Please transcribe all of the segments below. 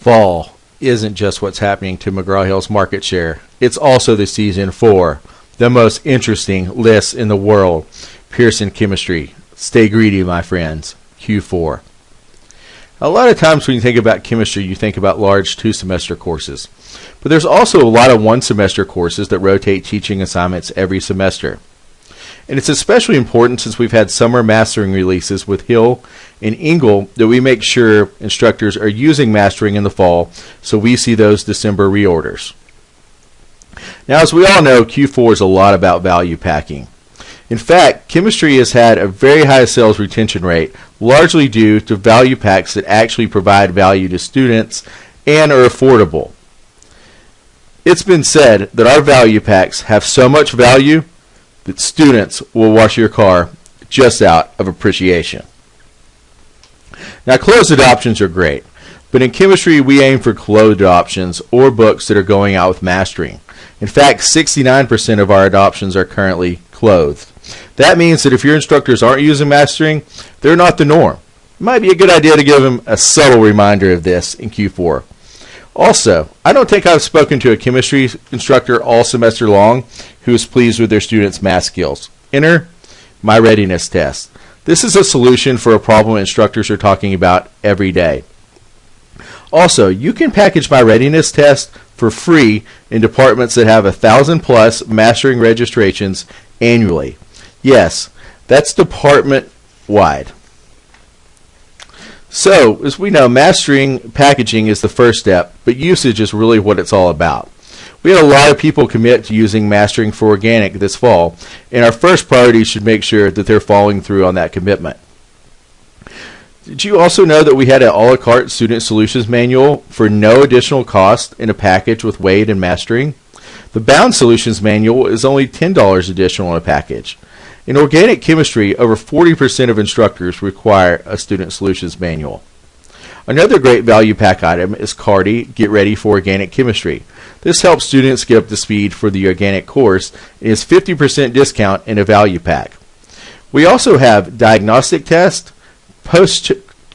Fall isn't just what's happening to McGraw-Hill's market share. It's also the season for the most interesting lists in the world, Pearson Chemistry. Stay greedy, my friends. Q4. A lot of times when you think about chemistry, you think about large 2-semester courses. But there's also a lot of 1-semester courses that rotate teaching assignments every semester. And it's especially important since we've had summer mastering releases with Hill and Engel that we make sure instructors are using mastering in the fall so we see those December reorders. Now, as we all know, Q4 is a lot about value packing. In fact, chemistry has had a very high sales retention rate, largely due to value packs that actually provide value to students and are affordable. It's been said that our value packs have so much value that students will wash your car just out of appreciation. Now, closed adoptions are great, but in chemistry we aim for closed adoptions or books that are going out with mastering. In fact, 69% of our adoptions are currently clothed. That means that if your instructors aren't using mastering, they're not the norm. It might be a good idea to give them a subtle reminder of this in Q4. Also, I don't think I've spoken to a chemistry instructor all semester long who is pleased with their students' math skills. Enter My Readiness Test. This is a solution for a problem instructors are talking about every day. Also, you can package My Readiness Test for free in departments that have 1,000+ mastering registrations annually. Yes, that's department-wide. So, as we know, mastering packaging is the first step, but usage is really what it's all about. We had a lot of people commit to using mastering for organic this fall, and our first priority should make sure that they're following through on that commitment. Did you also know that we had an a la carte student solutions manual for no additional cost in a package with Wade and mastering? The Bound Solutions manual is only $10 additional in a package. In organic chemistry, over 40% of instructors require a student solutions manual. Another great value pack item is CARDI Get Ready for Organic Chemistry. This helps students get up to speed for the organic course and is 50% discount in a value pack. We also have diagnostic tests, post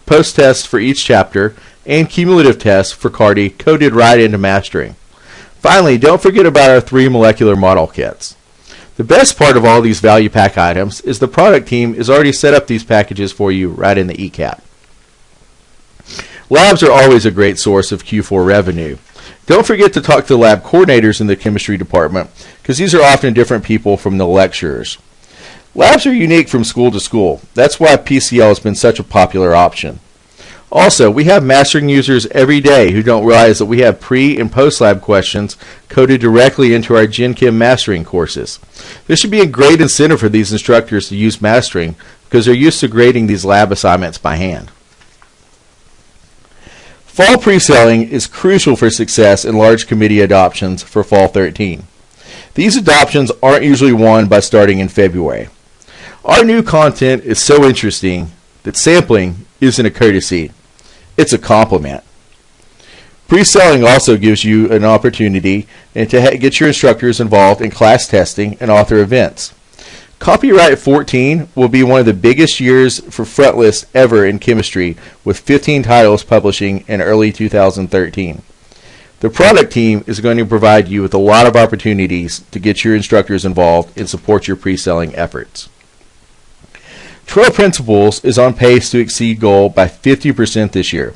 tests for each chapter, and cumulative tests for CARDI coded right into mastering. Finally, don't forget about our 3 molecular model kits. The best part of all these value pack items is the product team has already set up these packages for you right in the ECAP. Labs are always a great source of Q4 revenue. Don't forget to talk to the lab coordinators in the chemistry department because these are often different people from the lecturers. Labs are unique from school to school. That's why PCL has been such a popular option. Also, we have mastering users every day who don't realize that we have pre- and post-lab questions coded directly into our Gen Chem mastering courses. This should be a great incentive for these instructors to use mastering because they're used to grading these lab assignments by hand. Fall pre-selling is crucial for success in large committee adoptions for Fall 13. These adoptions aren't usually won by starting in February. Our new content is so interesting that sampling isn't a courtesy, it's a compliment. Pre-selling also gives you an opportunity to get your instructors involved in class testing and author events. Copyright 14 will be one of the biggest years for Frontlist ever in chemistry, with 15 titles publishing in early 2013. The product team is going to provide you with a lot of opportunities to get your instructors involved and support your pre-selling efforts. Trail Principles is on pace to exceed goal by 50% this year,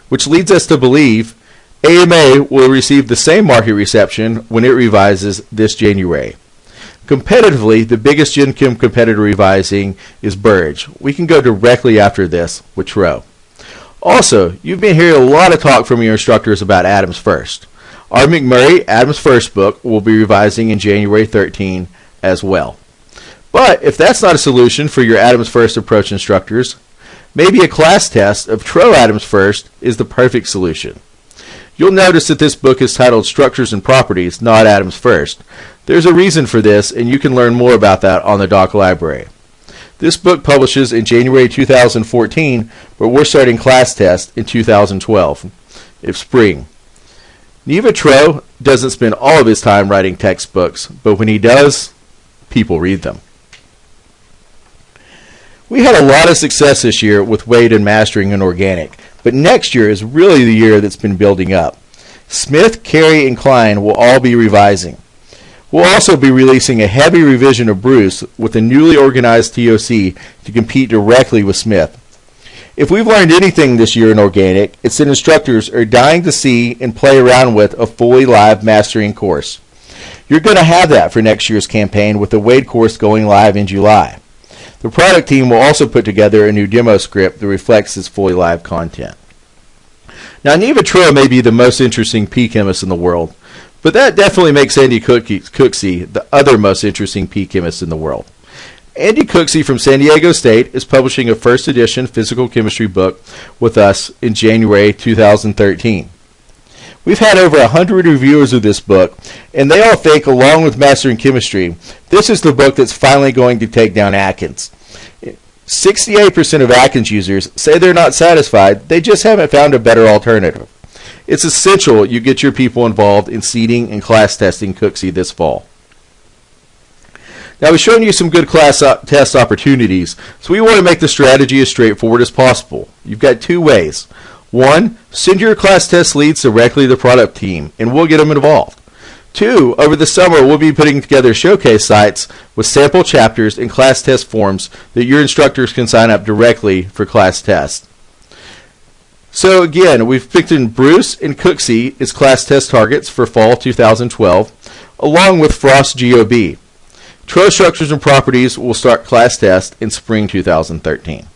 which leads us to believe AMA will receive the same market reception when it revises this January. Competitively, the biggest Gen Chem competitor revising is Burge. We can go directly after this with Tro. Also, you've been hearing a lot of talk from your instructors about Adams First. Our McMurray Adams First book will be revising in January 13 as well. But if that's not a solution for your Adams First approach instructors, maybe a class test of Tro Adams First is the perfect solution. You'll notice that this book is titled Structures and Properties, not Adams First. There's a reason for this, and you can learn more about that on the Doc Library. This book publishes in January 2014, but we're starting class tests in 2012, if spring. Neva Tro doesn't spend all of his time writing textbooks, but when he does, people read them. We had a lot of success this year with Wade and mastering in organic, But next year is really the year that's been building up. Smith, Carey, and Klein will all be revising. We'll also be releasing a heavy revision of Bruce with a newly organized TOC to compete directly with Smith. If we've learned anything this year in organic, it's that instructors are dying to see and play around with a fully live mastering course. You're going to have that for next year's campaign with the Wade course going live in July. The product team will also put together a new demo script that reflects this fully live content. Now, Neva Tro may be the most interesting pea chemist in the world, but that definitely makes Andy Cooksey the other most interesting pea chemist in the world. Andy Cooksey from San Diego State is publishing a first edition physical chemistry book with us in January 2013. We've had over 100 reviewers of this book, and they all think, along with Mastering Chemistry, this is the book that's finally going to take down Atkins. 68% of Atkins users say they're not satisfied, they just haven't found a better alternative. It's essential you get your people involved in seeding and class testing Cooksey this fall. Now, we've shown you some good class test opportunities, so we want to make the strategy as straightforward as possible. You've got two ways. One, send your class test leads directly to the product team, and we'll get them involved. Two, over the summer, we'll be putting together showcase sites with sample chapters and class test forms that your instructors can sign up directly for class tests. So again, we've picked in Bruce and Cooksey as class test targets for fall 2012, along with Frost GOB. Tro Structures and Properties will start class test in spring 2013.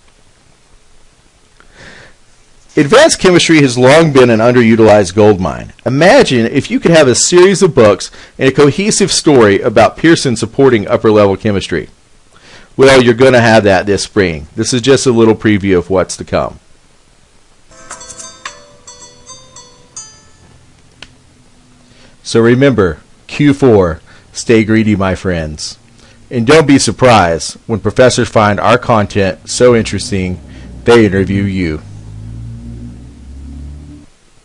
Advanced chemistry has long been an underutilized goldmine. Imagine if you could have a series of books and a cohesive story about Pearson supporting upper-level chemistry. Well, you're going to have that this spring. This is just a little preview of what's to come. So remember, Q4, stay greedy, my friends. And don't be surprised when professors find our content so interesting, they interview you.